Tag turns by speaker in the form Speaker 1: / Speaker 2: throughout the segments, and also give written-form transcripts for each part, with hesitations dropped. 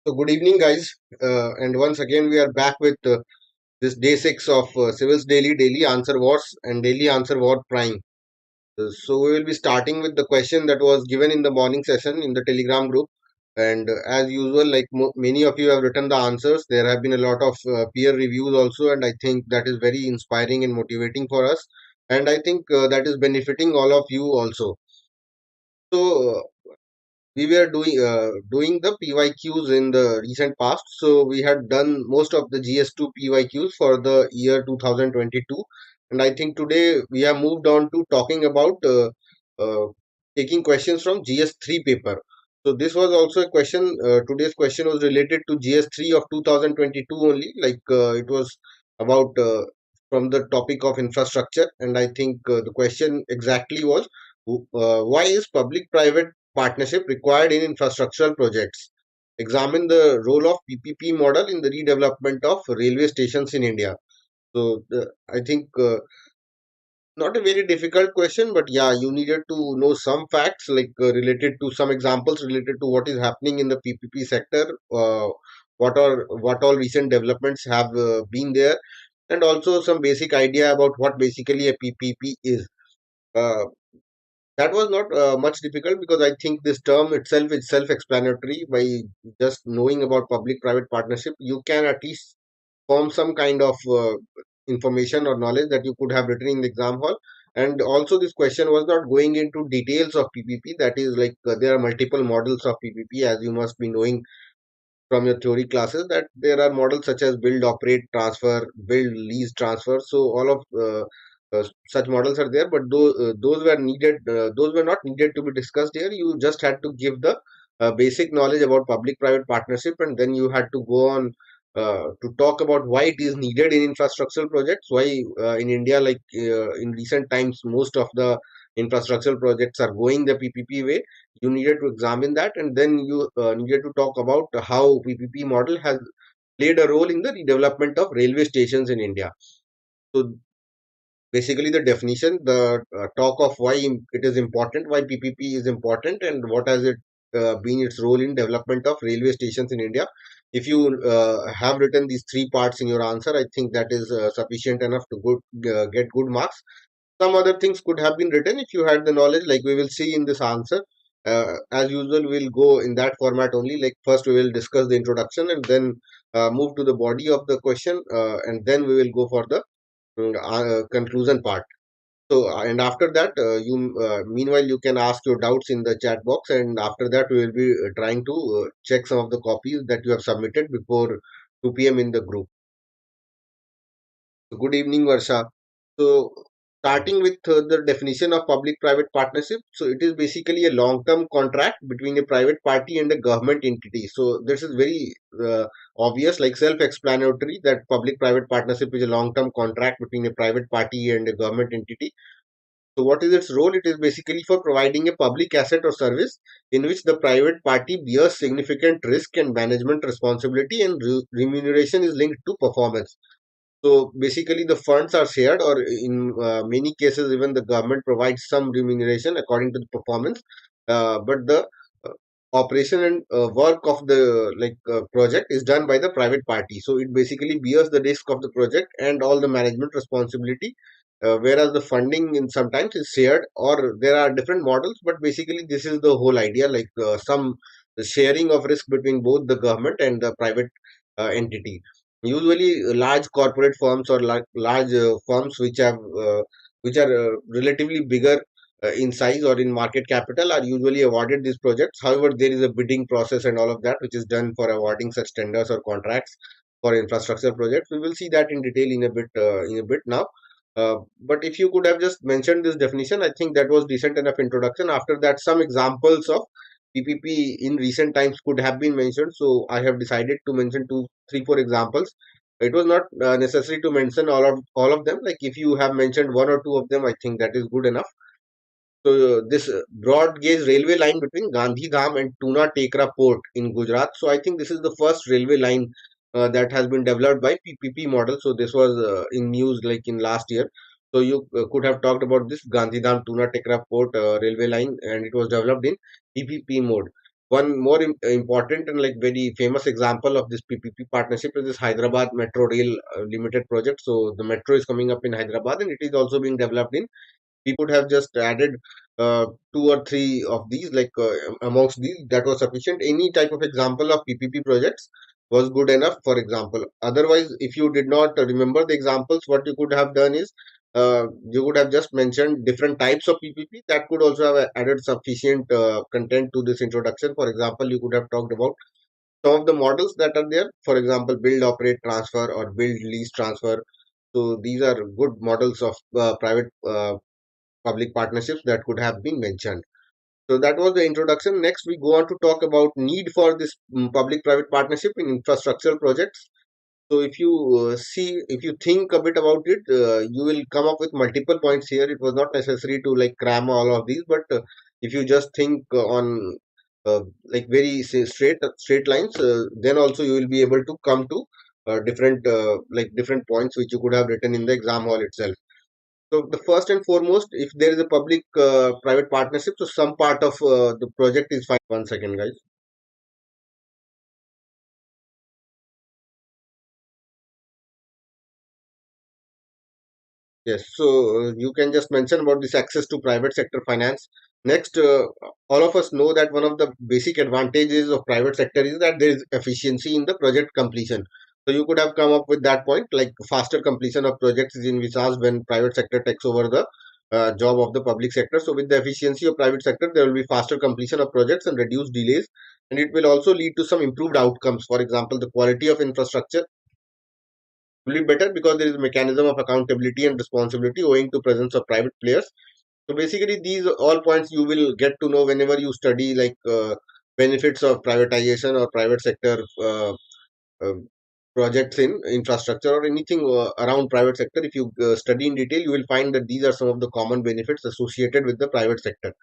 Speaker 1: So good evening, guys. And once again, we are back with this day six of Civil's Daily Answer Wars and Daily Answer War Prime. So we will be starting with the question that was given in the morning session in the Telegram group. And as usual, like many of you have written the answers, there have been a lot of peer reviews also, and I think that is very inspiring and motivating for us. And I think that is benefiting all of you also. So we were doing the PYQs in the recent past. So we had done most of the GS2 PYQs for the year 2022, and I think today we have moved on to talking about uh, taking questions from GS3 paper. So this was also a question. Today's question was related to GS3 of 2022 only. Like it was about from the topic of infrastructure, and I think the question exactly was why is public-private partnership required in infrastructural projects. Examine the role of PPP model in the redevelopment of railway stations in India. So I think not a very difficult question, but yeah, you needed to know some facts like related to some examples related to what is happening in the PPP sector. What all recent developments have been there, and also some basic idea about what basically a PPP is. Uh, that was not much difficult because I think this term itself is self-explanatory. By just knowing about public-private partnership, you can at least form some kind of information or knowledge that you could have written in the exam hall. And also, this question was not going into details of PPP. That is like there are multiple models of PPP, as you must be knowing from your theory classes, that there are models such as build, operate, transfer, build, lease, transfer. So all of such models are there, but those were not needed to be discussed here. You just had to give the basic knowledge about public-private partnership, and then you had to go on to talk about why it is needed in infrastructural projects. Why in India, like in recent times, most of the infrastructural projects are going the PPP way. You needed to examine that, and then you needed to talk about how PPP model has played a role in the redevelopment of railway stations in India. So basically the definition, the talk of why it is important, why PPP is important, and what has it been its role in development of railway stations in India. If you have written these three parts in your answer, I think that is sufficient enough to get good marks. Some other things could have been written if you had the knowledge, like we will see in this answer. As usual, we'll go in that format only. Like first, we will discuss the introduction and then move to the body of the question, and then we will go for the conclusion part. So, and after that, meanwhile, you can ask your doubts in the chat box, and after that, we will be trying to check some of the copies that you have submitted before 2 p.m. in the group. So good evening, Varsha. So, starting with the definition of public-private partnership, so it is basically a long-term contract between a private party and a government entity. So, this is very obvious, like self-explanatory, that public-private partnership is a long-term contract between a private party and a government entity. So, what is its role? It is basically for providing a public asset or service in which the private party bears significant risk and management responsibility, and remuneration is linked to performance. So basically, the funds are shared, or in many cases, even the government provides some remuneration according to the performance. But the uh, operation and work of the project is done by the private party. So it basically bears the risk of the project and all the management responsibility. Whereas the funding in sometimes is shared, or there are different models. But basically, this is the whole idea, like some sharing of risk between both the government and the private entity. Usually, large corporate firms or large firms which are relatively bigger in size or in market capital are usually awarded these projects. However, there is a bidding process and all of that which is done for awarding such tenders or contracts for infrastructure projects. We will see that in detail in a bit now. But if you could have just mentioned this definition, I think that was decent enough introduction. After that, some examples of PPP in recent times could have been mentioned. So I have decided to mention two, three, four examples. It was not necessary to mention all of them. Like if you have mentioned one or two of them, I think that is good enough. So this broad gauge railway line between Gandhidham and Tuna Tekra port in Gujarat. So I think this is the first railway line that has been developed by PPP model. So this was in news like in last year. So you could have talked about this Gandhidham Tuna Tekra port railway line, and it was developed in PPP mode. One more important and like very famous example of this PPP partnership is this Hyderabad Metro Rail Limited project. So the metro is coming up in Hyderabad, and it is also being developed in. We could have just added two or three of these, like amongst these, that was sufficient. Any type of example of PPP projects was good enough, for example. Otherwise, if you did not remember the examples, what you could have done is you would have just mentioned different types of PPP that could also have added sufficient content to this introduction. For example, you could have talked about some of the models that are there. For example, build, operate, transfer, or build, lease, transfer. So these are good models of private public partnerships that could have been mentioned. So that was the introduction. Next, we go on to talk about need for this public-private partnership in infrastructural projects. So if you if you think a bit about it, you will come up with multiple points here. It was not necessary to like cram all of these, but if you just think on like very say, straight lines, then also you will be able to come to different different points which you could have written in the exam hall itself. So the first and foremost, if there is a public-private partnership, so some part of the project is fine. 1 second, guys. Yes, so you can just mention about this access to private sector finance. Next, all of us know that one of the basic advantages of private sector is that there is efficiency in the project completion. So you could have come up with that point, like faster completion of projects is envisaged when private sector takes over the job of the public sector. So with the efficiency of private sector, there will be faster completion of projects and reduced delays, and it will also lead to some improved outcomes. For example, the quality of infrastructure will be better because there is a mechanism of accountability and responsibility owing to presence of private players. So basically, these all points you will get to know whenever you study like benefits of privatization or private sector uh, projects in infrastructure or anything around private sector. If you study in detail, you will find that these are some of the common benefits associated with the private sector.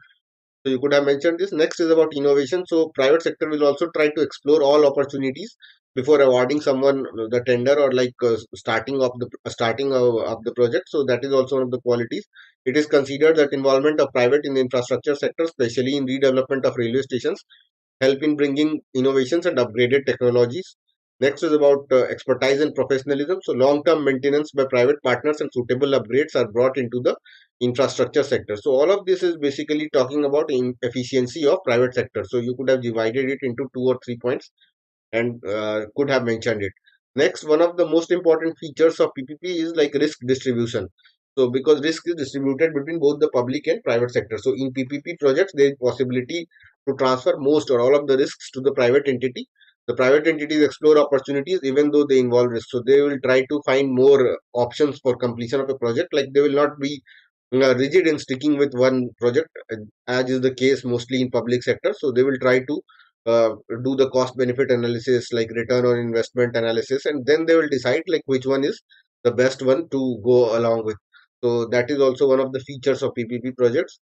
Speaker 1: So you could have mentioned this. Next is about innovation. So private sector will also try to explore all opportunities before awarding someone the tender or like starting of the project. So that is also one of the qualities. It is considered that involvement of private in the infrastructure sector, especially in redevelopment of railway stations, help in bringing innovations and upgraded technologies. Next is about expertise and professionalism. So, long term maintenance by private partners and suitable upgrades are brought into the infrastructure sector. So, all of this is basically talking about efficiency of private sector. So, you could have divided it into two or three points and could have mentioned it. Next, one of the most important features of PPP is like risk distribution. So, because risk is distributed between both the public and private sector. So, in PPP projects, there is possibility to transfer most or all of the risks to the private entity. The private entities explore opportunities even though they involve risk. So, they will try to find more options for completion of a project. Like they will not be rigid in sticking with one project, as is the case mostly in public sector. So, they will try to uh, do the cost benefit analysis like return on investment analysis, and then they will decide like which one is the best one to go along with. So that is also one of the features of PPP projects.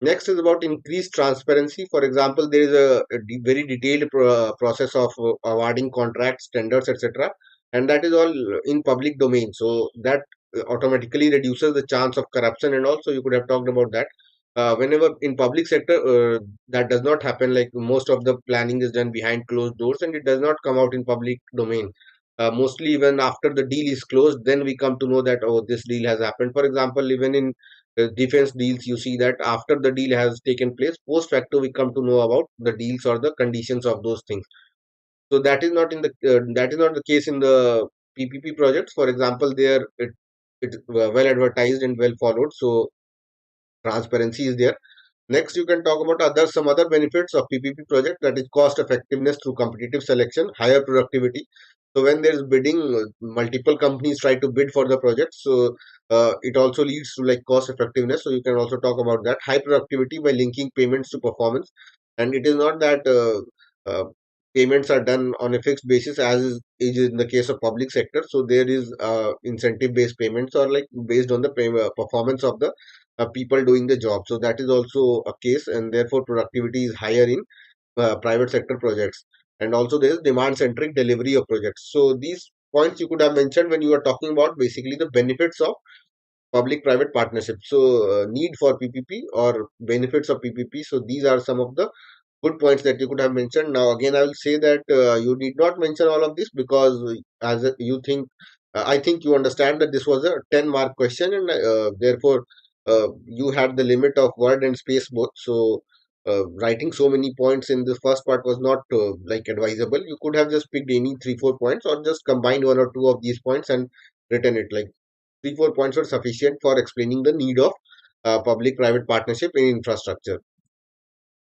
Speaker 1: Next is about increased transparency. For example, there is a very detailed process of awarding contracts, tenders, etc., and that is all in public domain. So that automatically reduces the chance of corruption. And also, you could have talked about that. Whenever in public sector, that does not happen. Like most of the planning is done behind closed doors, and it does not come out in public domain. Mostly, even after the deal is closed, then we come to know that oh, this deal has happened. For example, even in defense deals, you see that after the deal has taken place, post facto we come to know about the deals or the conditions of those things. So that is not the case in the PPP projects. For example, there it well advertised and well followed, so transparency is there. Next, you can talk about some other benefits of PPP project, that is cost effectiveness through competitive selection, higher productivity. So when there is bidding, multiple companies try to bid for the project. So it also leads to like cost effectiveness. So you can also talk about that high productivity by linking payments to performance. And it is not that payments are done on a fixed basis as is in the case of public sector. So there is incentive based payments or like based on the performance of the people doing the job. So that is also a case, and therefore productivity is higher in private sector projects. And also there is demand centric delivery of projects. So these points you could have mentioned when you are talking about basically the benefits of public private partnership. So need for PPP or benefits of PPP. So these are some of the good points that you could have mentioned. Now, again, I will say that you did not mention all of this because you think, I think you understand that this was a 10-mark question, and therefore you had the limit of word and space both. So, writing so many points in the first part was not like advisable. You could have just picked any three, 4 points, or just combined one or two of these points and written it. Like three, 4 points were sufficient for explaining the need of public-private partnership in infrastructure.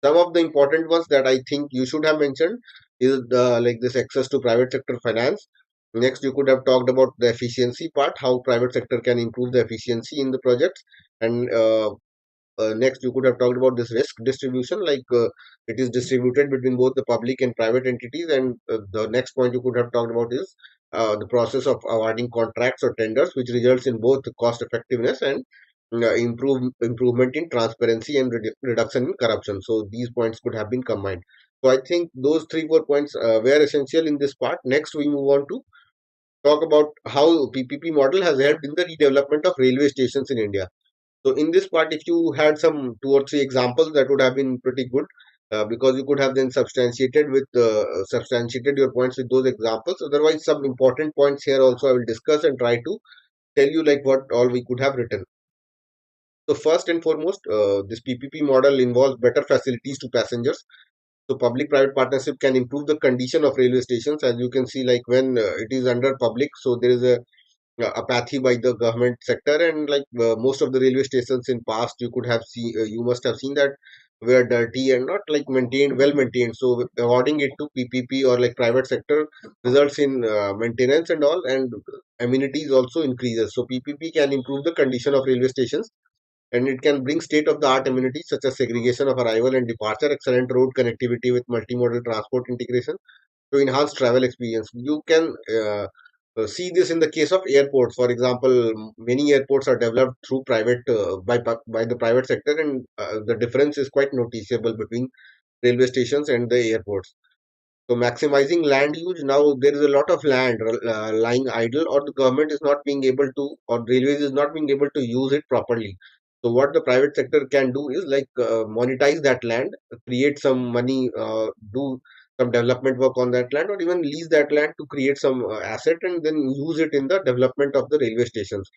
Speaker 1: Some of the important ones that I think you should have mentioned is like this access to private sector finance. Next, you could have talked about the efficiency part, how private sector can improve the efficiency in the projects, and next, you could have talked about this risk distribution, like it is distributed between both the public and private entities. And the next point you could have talked about is the process of awarding contracts or tenders, which results in both cost effectiveness and improvement in transparency and reduction in corruption. So these points could have been combined. So I think those three, 4 points were essential in this part. Next, we move on to talk about how PPP model has helped in the redevelopment of railway stations in India. So in this part, if you had some two or three examples, that would have been pretty good, because you could have then substantiated your points with those examples. Otherwise, some important points here also I will discuss and try to tell you like what all we could have written. So first and foremost, this PPP model involves better facilities to passengers. So public-private partnership can improve the condition of railway stations. As you can see, like when it is under public, so there is a apathy by the government sector, and like most of the railway stations in past you could have seen, you must have seen that were dirty and not like maintained, well maintained. So awarding it to PPP or like private sector results in maintenance and all, and amenities also increases. So PPP can improve the condition of railway stations, and it can bring state of the art amenities such as segregation of arrival and departure, excellent road connectivity with multimodal transport integration to enhance travel experience. You can see this in the case of airports. For example, many airports are developed through private by the private sector, and the difference is quite noticeable between railway stations and the airports. So maximizing land use, now there is a lot of land lying idle, or the government is not being able to, or railways is not being able to use it properly. So what the private sector can do is like monetize that land, create some money, do some development work on that land, or even lease that land to create some asset and then use it in the development of the railway stations.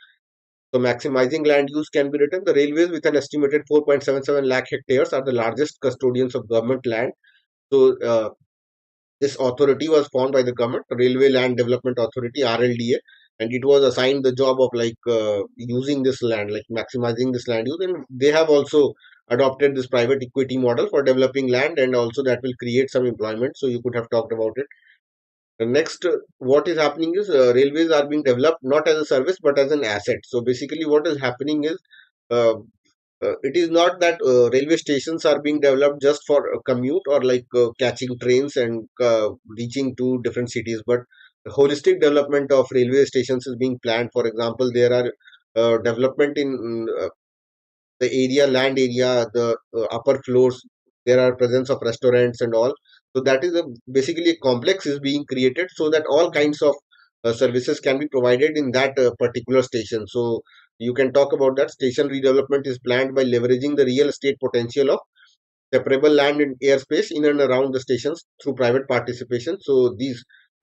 Speaker 1: So maximizing land use can be written. The railways with an estimated 4.77 lakh hectares are the largest custodians of government land. So this authority was formed by the government, Railway Land Development Authority (RLDA), and it was assigned the job of like using this land, like maximizing this land use. And they have also adopted this private equity model for developing land, and also that will create some employment. So you could have talked about it. The next, what is happening is railways are being developed not as a service but as an asset. So basically, what is happening is uh, it is not that railway stations are being developed just for a commute or like catching trains and reaching to different cities, but the holistic development of railway stations is being planned. For example, there are development in the area, land area, the upper floors. There are presence of restaurants and all. So that is basically a complex is being created so that all kinds of services can be provided in that particular station. So you can talk about that. Station redevelopment is planned by leveraging the real estate potential of separable land and airspace in and around the stations through private participation. So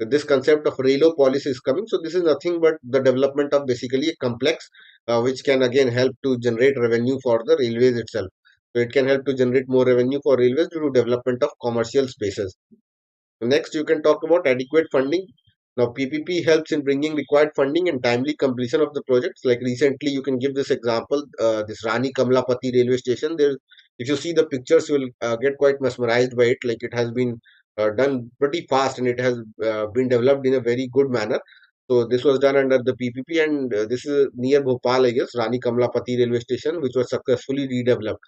Speaker 1: this concept of railo policy is coming. So this is nothing but the development of basically a complex, which can again help to generate revenue for the railways itself. So it can help to generate more revenue for railways due to development of commercial spaces. Next, you can talk about adequate funding. Now, PPP helps in bringing required funding and timely completion of the projects. Like recently, you can give this example, this Rani Kamlapati railway station. There, if you see the pictures, you will get quite mesmerized by it. Like it has been done pretty fast, and it has been developed in a very good manner. So this was done under the PPP, and this is near Bhopal, I guess, Rani Kamlapati railway station, which was successfully redeveloped.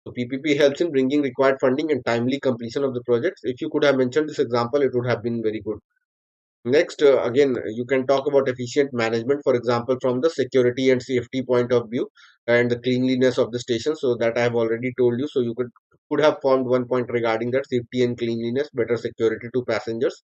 Speaker 1: So PPP helps in bringing required funding and timely completion of the projects. If you could have mentioned this example, it would have been very good. Next, again, you can talk about efficient management, for example, from the security and safety point of view and the cleanliness of the station. So that I have already told you. So you could have formed one point regarding that safety and cleanliness, better security to passengers.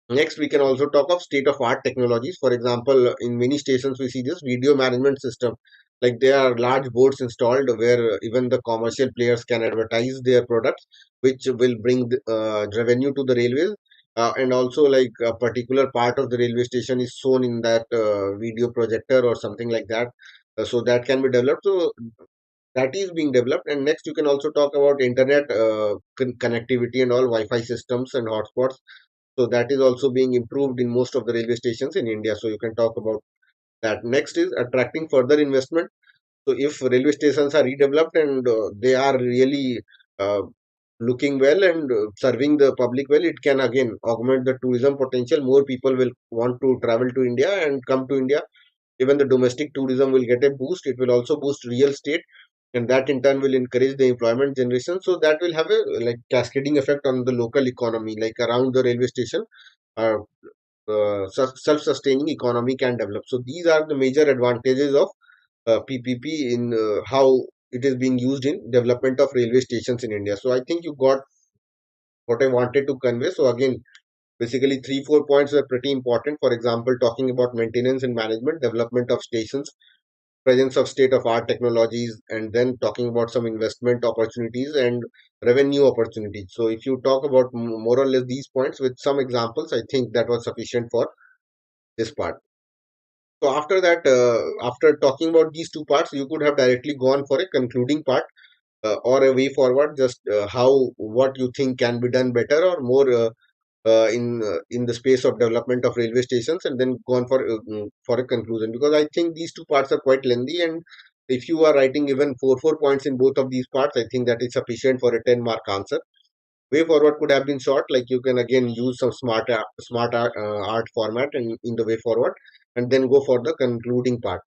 Speaker 1: Next, we can also talk of state of art technologies. For example, in many stations, we see this video management system. Like there are large boards installed where even the commercial players can advertise their products, which will bring revenue to the railways. And also, like a particular part of the railway station is shown in that video projector or something like that. So that can be developed. So that is being developed. And next, you can also talk about internet connectivity and all Wi-Fi systems and hotspots. So that is also being improved in most of the railway stations in India. So you can talk about that. Next is attracting further investment. So if railway stations are redeveloped and they are really uh, looking well and serving the public well, it can again augment the tourism potential. More people will want to travel to India and come to India. Even the domestic tourism will get a boost. It will also boost real estate, and that in turn will encourage the employment generation. So that will have a like cascading effect on the local economy, like around the railway station. Uh, Self-sustaining economy can develop. So these are the major advantages of PPP in how it is being used in development of railway stations in India. So I think you got what I wanted to convey. So again, basically three, 4 points are pretty important. For example, talking about maintenance and management, development of stations, presence of state-of-art technologies, and then talking about some investment opportunities and revenue opportunities. So if you talk about more or less these points with some examples, I think that was sufficient for this part. So after that, after talking about these two parts, you could have directly gone for a concluding part or a way forward, just how what you think can be done better or more in the space of development of railway stations, and then gone for a conclusion. Because I think these two parts are quite lengthy, and if you are writing even four points in both of these parts, I think that is sufficient for a 10-mark answer. Way forward could have been short, like you can again use some smart art format and in the way forward, and then go for the concluding part.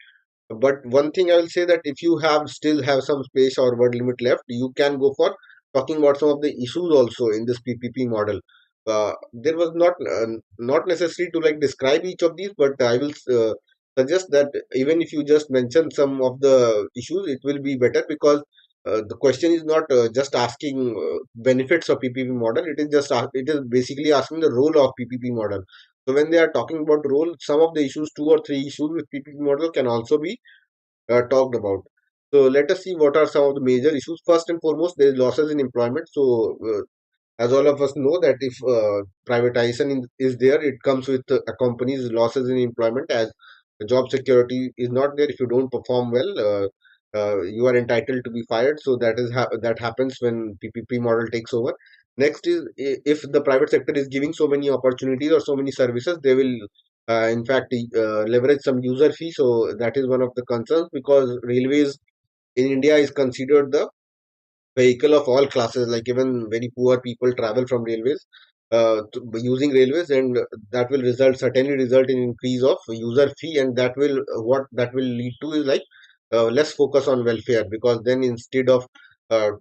Speaker 1: But one thing I will say that if you have still have some space or word limit left, you can go for talking about some of the issues also in this PPP model. There was not necessary to like describe each of these, but I will suggest that even if you just mention some of the issues, it will be better, because the question is not just asking benefits of PPP model. It is it is basically asking the role of PPP model. So when they are talking about role, some of the issues, two or three issues with PPP model can also be talked about. So let us see what are some of the major issues. First and foremost, there is losses in employment. So as all of us know that if privatization is there, it comes with accompanies losses in employment, as the job security is not there. If you don't perform well, you are entitled to be fired. So that happens when PPP model takes over. Next is, if the private sector is giving so many opportunities or so many services, they will in fact leverage some user fee. So that is one of the concerns, because railways in India is considered the vehicle of all classes. Like even very poor people travel from railways, using railways, and that will certainly result in increase of user fee, and that will what that will lead to is like less focus on welfare, because then instead of uh,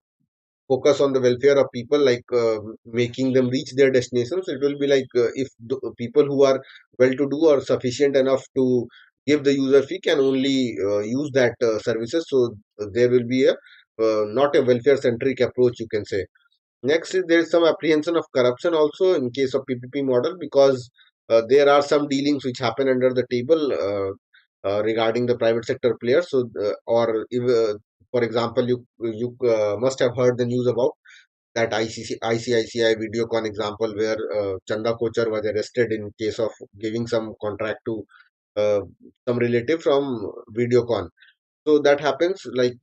Speaker 1: focus on the welfare of people, like making them reach their destinations, it will be like if the people who are well to do or sufficient enough to give the user fee can only use that services. So there will be a not a welfare centric approach, you can say. Next is there is some apprehension of corruption also in case of PPP model, because there are some dealings which happen under the table regarding the private sector players. So, or if, for example, you must have heard the news about that ICICI Videocon example, where Chanda Kochar was arrested in case of giving some contract to uh, some relative from Videocon. So that happens, like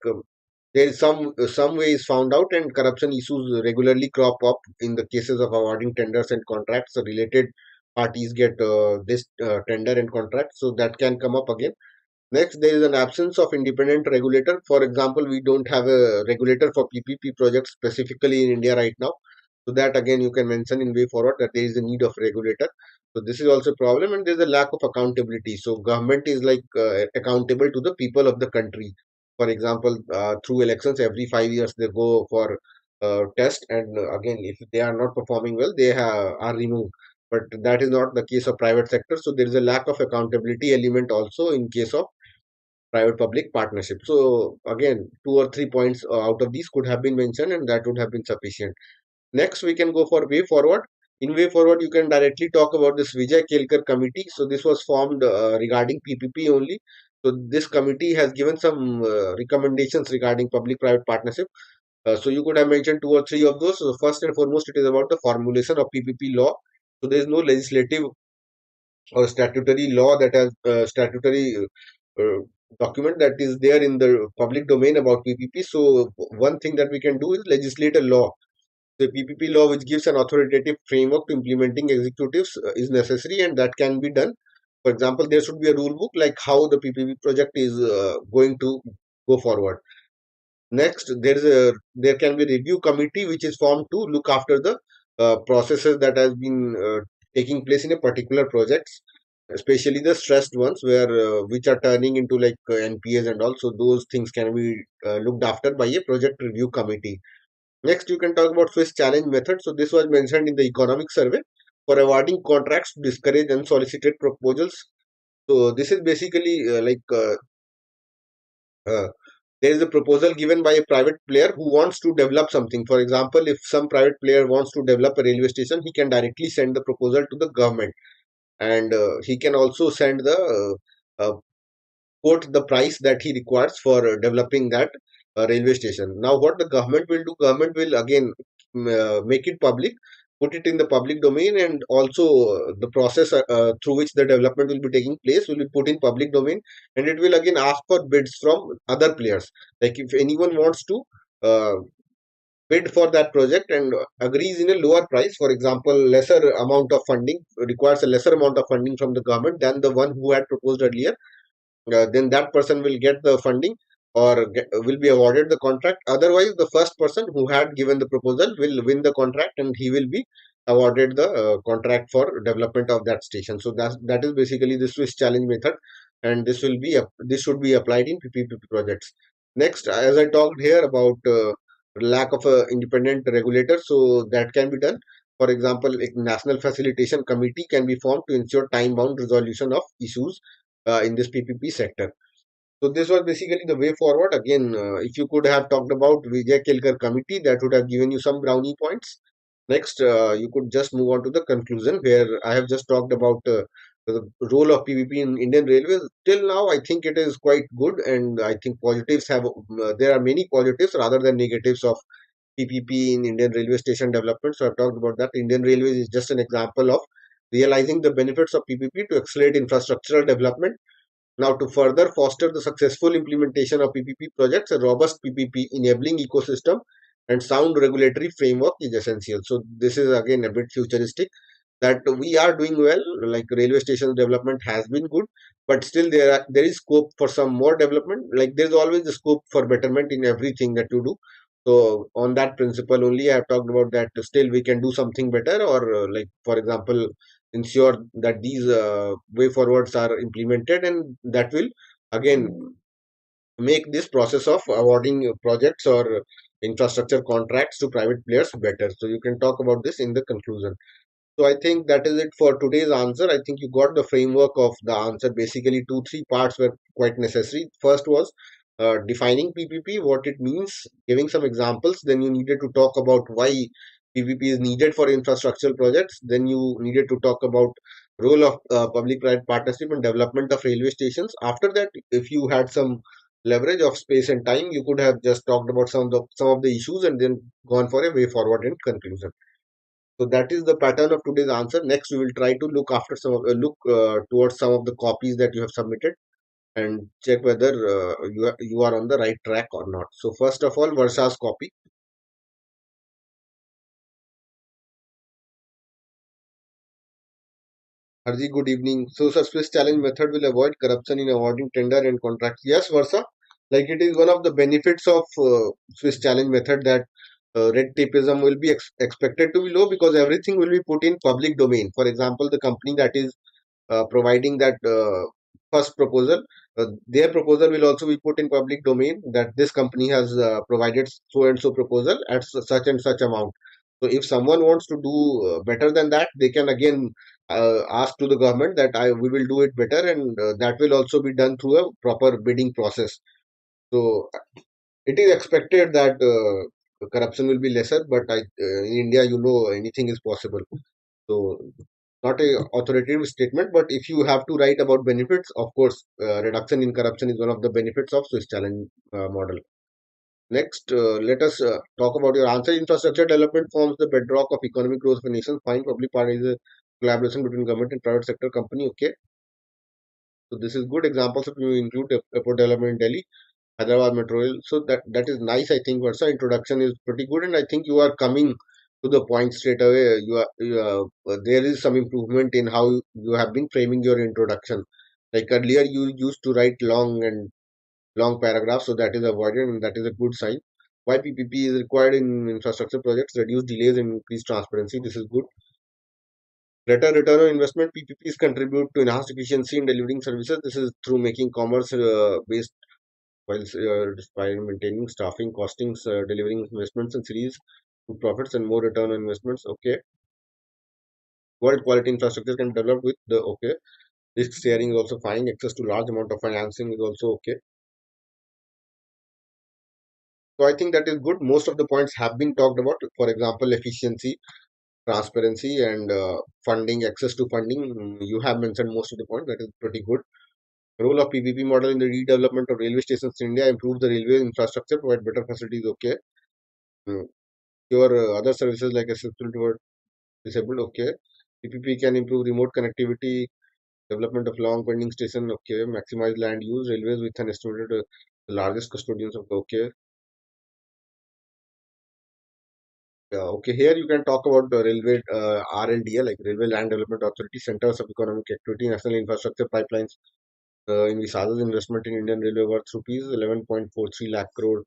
Speaker 1: there is some way is found out, and corruption issues regularly crop up in the cases of awarding tenders and contracts. So related parties get this tender and contract, so that can come up again. Next, there is an absence of independent regulator. For example, we don't have a regulator for PPP projects specifically in India right now. So that again you can mention in way forward that there is a need of regulator. So this is also a problem, and there is a lack of accountability. So government is like accountable to the people of the country. For example, through elections every 5 years they go for test, and again if they are not performing well, they are removed. But that is not the case of private sector. So there is a lack of accountability element also in case of private public partnership. So again, two or three points out of these could have been mentioned, and that would have been sufficient. Next, we can go for way forward. In way forward, you can directly talk about this Vijay Kelkar committee. So this was formed regarding PPP only. So this committee has given some recommendations regarding public-private partnership. So you could have mentioned two or three of those. So first and foremost, it is about the formulation of PPP law. So there is no legislative or statutory law that has statutory uh, document that is there in the public domain about PPP. So one thing that we can do is legislate a law. The PPP law, which gives an authoritative framework to implementing executives, is necessary, and that can be done. For example, there should be a rule book like how the PPP project is going to go forward. Next, there can be review committee which is formed to look after the processes that has been taking place in a particular projects, especially the stressed ones where which are turning into like NPAs and also those things can be looked after by a project review committee. Next, you can talk about Swiss challenge method. So this was mentioned in the economic survey for awarding contracts to discourage unsolicited proposals. So this is basically uh, there is a proposal given by a private player who wants to develop something. For example, if some private player wants to develop a railway station, he can directly send the proposal to the government, and he can also send the quote the price that he requires for developing that railway station. Now, what the government will do, government will again make it public, put it in the public domain, and also the process through which the development will be taking place will be put in public domain, and it will again ask for bids from other players. Like if anyone wants to uh, bid for that project and agrees in a lower price, for example, lesser amount of funding requires a lesser amount of funding from the government than the one who had proposed earlier, then that person will get the funding or will be awarded the contract. Otherwise, the first person who had given the proposal will win the contract and he will be awarded the contract for development of that station. So that is basically the Swiss challenge method, and this should be applied in PPP projects. Next, as I talked here about lack of a independent regulator, so that can be done. For example, a national facilitation committee can be formed to ensure time-bound resolution of issues in this PPP sector. So this was basically the way forward. Again, if you could have talked about Vijay Kelkar committee, that would have given you some brownie points. Next, you could just move on to the conclusion, where I have just talked about the role of PPP in Indian Railways. Till now, I think it is quite good, and I think positives have. There are many positives rather than negatives of PPP in Indian railway station development. So I've talked about that. Indian Railways is just an example of realizing the benefits of PPP to accelerate infrastructural development. Now, to further foster the successful implementation of PPP projects, a robust PPP enabling ecosystem and sound regulatory framework is essential. So, this is again a bit futuristic that we are doing well. Like railway station development has been good, but still there is scope for some more development. Like there's always the scope for betterment in everything that you do. So, on that principle only, I have talked about that. Still, we can do something better, or like for example, ensure that these way forwards are implemented, and that will again make this process of awarding projects or infrastructure contracts to private players better. So you can talk about this in the conclusion. So I think that is it for today's answer. I think you got the framework of the answer. Basically, two, three parts were quite necessary. First was defining PPP, what it means, giving some examples. Then you needed to talk about why PPP is needed for infrastructural projects. Then you needed to talk about role of public-private partnership and development of railway stations. After that, if you had some leverage of space and time, you could have just talked about some of the issues and then gone for a way forward in conclusion. So that is the pattern of today's answer. Next, we will try to look towards some of the copies that you have submitted and check whether you are on the right track or not. So first of all, Varsha's copy. Harji, good evening. So, Swiss challenge method will avoid corruption in awarding tender and contracts. Yes, Varsha. Like it is one of the benefits of Swiss challenge method that red tapeism will be expected to be low because everything will be put in public domain. For example, the company that is providing that first proposal, their proposal will also be put in public domain that this company has provided so and so proposal at such and such amount. So if someone wants to do better than that, they can again ask to the government that we will do it better, and that will also be done through a proper bidding process. So it is expected that corruption will be lesser, but in India, anything is possible. So not a authoritative statement, but if you have to write about benefits, of course, reduction in corruption is one of the benefits of Swiss challenge model. Next, let us talk about your answer. Infrastructure development forms the bedrock of economic growth of a nation. Fine, public part is a collaboration between government and private sector company. Okay, so this is good examples if you include airport development in Delhi, Hyderabad Metro Rail. So that is nice. I think Versa introduction is pretty good, and I think you are coming to the point straight away. There is some improvement in how you have been framing your introduction. Like earlier, you used to write long paragraphs, so that is avoided, and that is a good sign. Why PPP is required in infrastructure projects? Reduce delays and increase transparency. This is good. Greater return on investment. PPPs contribute to enhanced efficiency in delivering services. This is through making commerce based while maintaining staffing, costings, delivering investments and series to profits and more return on investments. Okay, world quality infrastructure can develop with the okay. Risk sharing is also fine. Access to large amount of financing is also okay. So I think that is good. Most of the points have been talked about. For example, efficiency, transparency, and funding, access to funding. You have mentioned most of the points. That is pretty good. Role of PPP model in the redevelopment of railway stations in India, improve the railway infrastructure, provide better facilities. Okay. Mm. Your other services like accessibility toward disabled. Okay. PPP can improve remote connectivity, development of long pending station. Okay. Maximize land use, railways with an estimated the largest custodians of. Okay. Okay, here you can talk about the railway RLDA, like Railway Land Development Authority, Centers of Economic Activity, National Infrastructure Pipelines, in Visage's investment in Indian Railway worth rupees 11.43 lakh crore.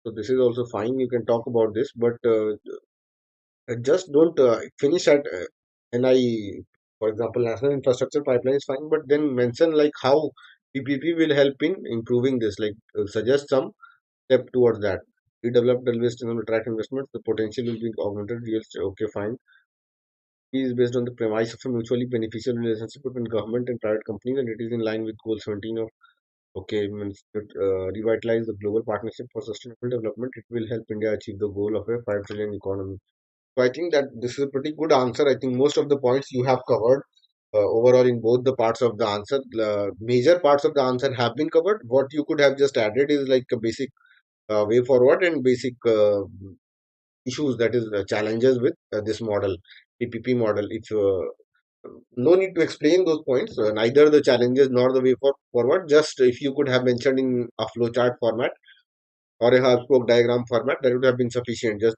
Speaker 1: So this is also fine. You can talk about this, but just don't finish at NI. For example, National Infrastructure Pipeline is fine, but then mention like how PPP will help in improving this. Like suggest some step towards that. We developed railway station to attract investments. The potential will be augmented. Real estate. Okay, fine. Is based on the premise of a mutually beneficial relationship between government and private companies, and it is in line with Goal 17 of okay, means that, revitalize the global partnership for sustainable development. It will help India achieve the goal of a 5 trillion economy. So I think that this is a pretty good answer. I think most of the points you have covered overall in both the parts of the answer. Major parts of the answer have been covered. What you could have just added is like a basic way forward and basic issues, that is challenges with this model, PPP model. If no need to explain those points, neither the challenges nor the way forward. Just if you could have mentioned in a flowchart format or a half spoke diagram format, that would have been sufficient. Just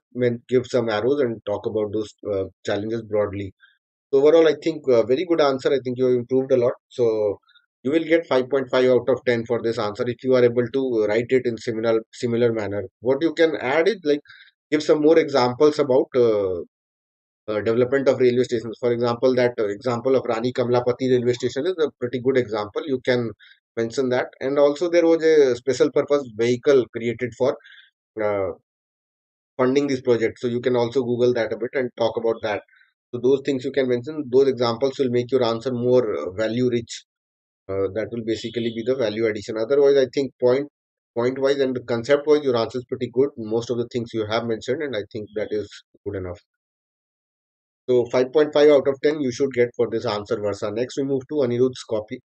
Speaker 1: give some arrows and talk about those challenges broadly. So overall, I think very good answer. I think you have improved a lot. So you will get 5.5 out of 10 for this answer if you are able to write it in similar manner. What you can add is like give some more examples about development of railway stations. For example, that example of Rani Kamlapati railway station is a pretty good example. You can mention that. And also there was a special purpose vehicle created for uh, funding this project. So you can also Google that a bit and talk about that. So those things you can mention. Those examples will make your answer more value rich. That will basically be the value addition. Otherwise, I think point wise and concept wise, your answer is pretty good. Most of the things you have mentioned, and I think that is good enough. So 5.5 out of 10 you should get for this answer, Versa. Next, we move to Anirudh's copy.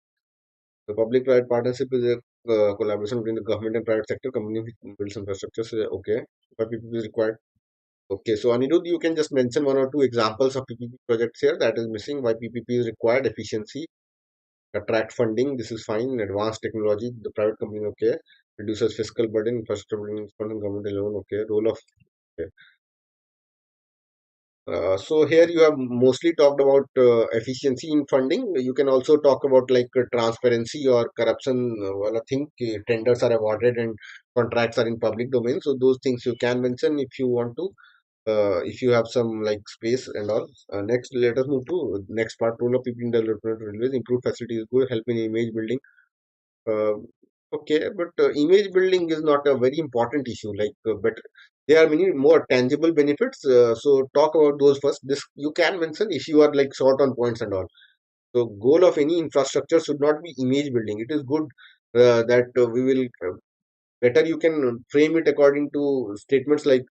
Speaker 1: The public-private partnership is a collaboration between the government and private sector. Company builds infrastructure. So, okay, but PPP is required. Okay, so Anirudh, you can just mention one or two examples of PPP projects here that is missing. Why PPP is required? Efficiency, attract funding. This is fine. Advanced technology. The private company, okay. Reduces fiscal burden. Infrastructure building from government alone. Okay. Role of okay. So here you have mostly talked about efficiency in funding. You can also talk about like transparency or corruption. Well, I think tenders are awarded and contracts are in public domain. So those things you can mention if you want to, if you have some like space and all. Next, let us move to next part. Role of people in development railways. Improve facilities, good help in image building. Uh, okay, but image building is not a very important issue. Like, but there are many more tangible benefits. So talk about those first. This you can mention if you are like short on points and all. So goal of any infrastructure should not be image building. It is good that we will. better you can frame it according to statements like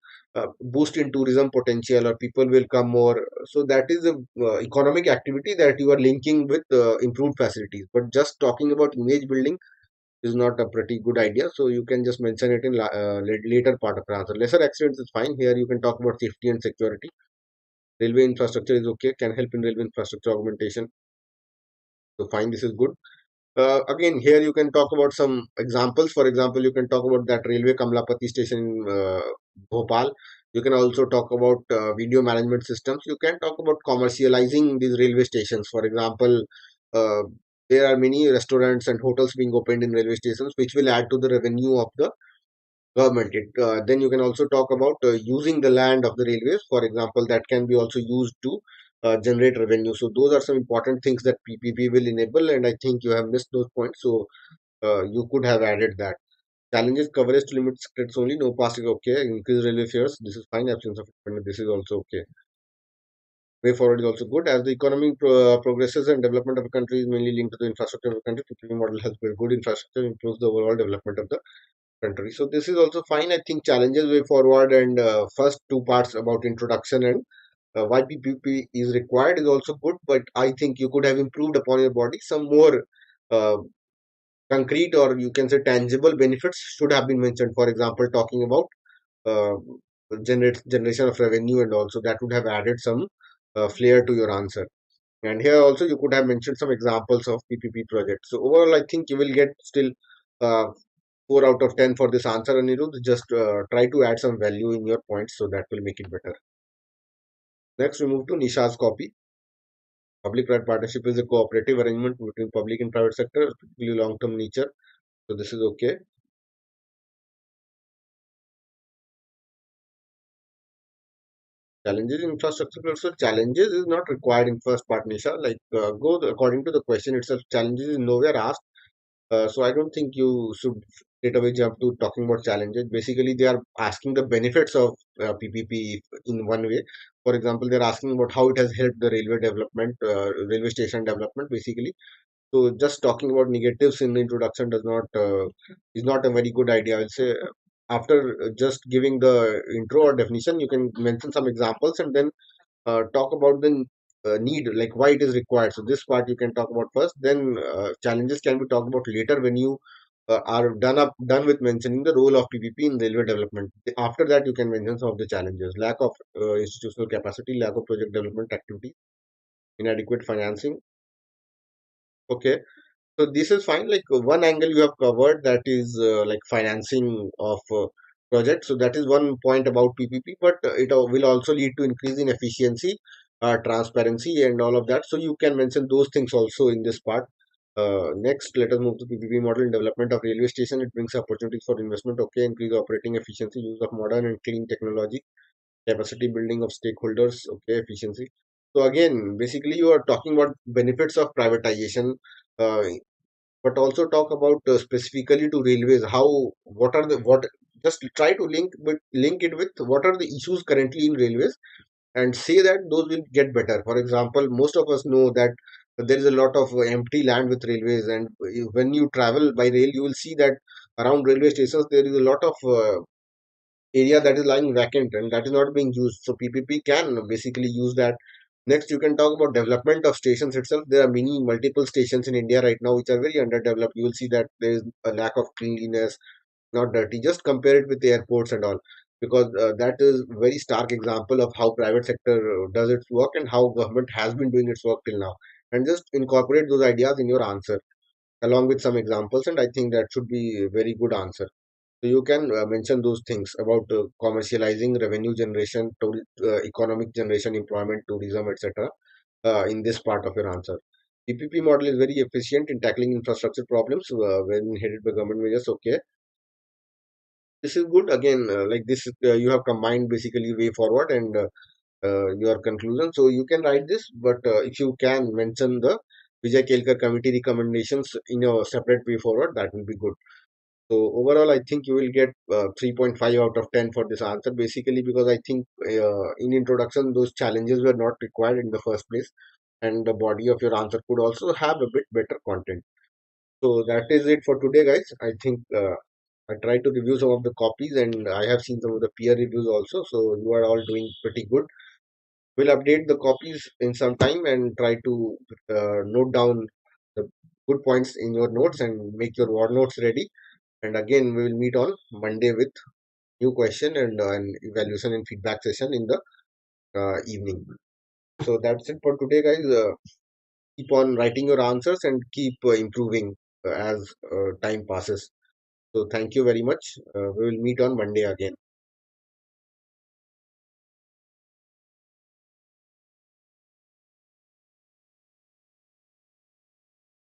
Speaker 1: boost in tourism potential, or people will come more. So that is a economic activity that you are linking with improved facilities. But just talking about image building is not a pretty good idea. So you can just mention it in later part of the answer. Lesser accidents is fine. Here you can talk about safety and security. Railway infrastructure is okay, can help in railway infrastructure augmentation. So fine, this is good. Again, here you can talk about some examples. For example, you can talk about that railway Kamlapati station in Bhopal. You can also talk about video management systems. You can talk about commercializing these railway stations. For example, uh, there are many restaurants and hotels being opened in railway stations, which will add to the revenue of the government. Then you can also talk about using the land of the railways, for example, that can be also used to generate revenue. So those are some important things that PPP will enable, and I think you have missed those points. So you could have added that. Challenges coverage to limit scripts only, no passing, okay. Increase railway fares, this is fine. Absence of equipment, this is also okay. Way forward is also good. As the economy progresses and development of a country is mainly linked to the infrastructure of the country, PPP model has built good infrastructure, improves the overall development of the country. So this is also fine. I think challenges way forward, and first two parts about introduction and why PPP is required is also good. But I think you could have improved upon your body. Some more uh, concrete, or you can say tangible benefits should have been mentioned. For example, talking about uh, generation of revenue, and also that would have added some flair to your answer. And here also you could have mentioned some examples of PPP projects. So overall, I think you will get still uh, 4 out of 10 for this answer, Anirudh. Just try to add some value in your points, so that will make it better. Next, we move to Nisha's copy. Public-private partnership is a cooperative arrangement between public and private sector, typically long-term nature. So this is okay. Challenges in infrastructure. So challenges is not required in first part, Nisha. Like according to the question itself, challenges is nowhere asked. So I don't think you should straight away jump to talking about challenges. Basically, they are asking the benefits of PPP in one way. For example, they're asking about how it has helped the railway development, railway station development, basically. So just talking about negatives in the introduction does not is not a very good idea. I'll say after just giving the intro or definition, you can mention some examples, and then talk about the need, like why it is required. So this part you can talk about first. Then challenges can be talked about later when you are done with mentioning the role of PPP in railway development. After that, you can mention some of the challenges: lack of institutional capacity, lack of project development activity, inadequate financing. Okay. So this is fine. Like one angle you have covered, that is like financing of projects. So that is one point about PPP, but it will also lead to increase in efficiency, transparency, and all of that. So you can mention those things also in this part. Next, let us move to PPP model in development of railway station. It brings opportunities for investment. Okay, increase operating efficiency, use of modern and clean technology, capacity building of stakeholders. Okay, efficiency. So again, basically, you are talking about benefits of privatization. Uh, but also talk about specifically to railways, how what are the what just try to link it with what are the issues currently in railways, and say that those will get better. For example, most of us know that there is a lot of empty land with railways, and when you travel by rail, you will see that around railway stations there is a lot of area that is lying vacant and that is not being used. So PPP can basically use that. Next, you can talk about development of stations itself. There are many multiple stations in India right now which are very underdeveloped. You will see that there is a lack of cleanliness, not dirty. Just compare it with the airports and all, because that is very stark example of how private sector does its work and how government has been doing its work till now. And just incorporate those ideas in your answer along with some examples, and I think that should be a very good answer. So you can mention those things about commercializing, revenue generation, economic generation, employment, tourism, etc. In this part of your answer. PPP model is very efficient in tackling infrastructure problems when headed by government measures. Okay, this is good. Again, like this, you have combined basically way forward and your conclusion. So you can write this, but if you can mention the Vijay Kelkar committee recommendations in a separate way forward, that will be good. So overall, I think you will get 3.5 out of 10 for this answer, basically because I think in introduction those challenges were not required in the first place, and the body of your answer could also have a bit better content. So that is it for today, guys. I think I tried to review some of the copies and I have seen some of the peer reviews also. So you are all doing pretty good. We'll update the copies in some time and try to note down the good points in your notes and make your war notes ready. And again, we will meet on Monday with new question and an evaluation and feedback session in the evening. So that's it for today, guys. Keep on writing your answers and keep improving as time passes. So thank you very much. We will meet on Monday again.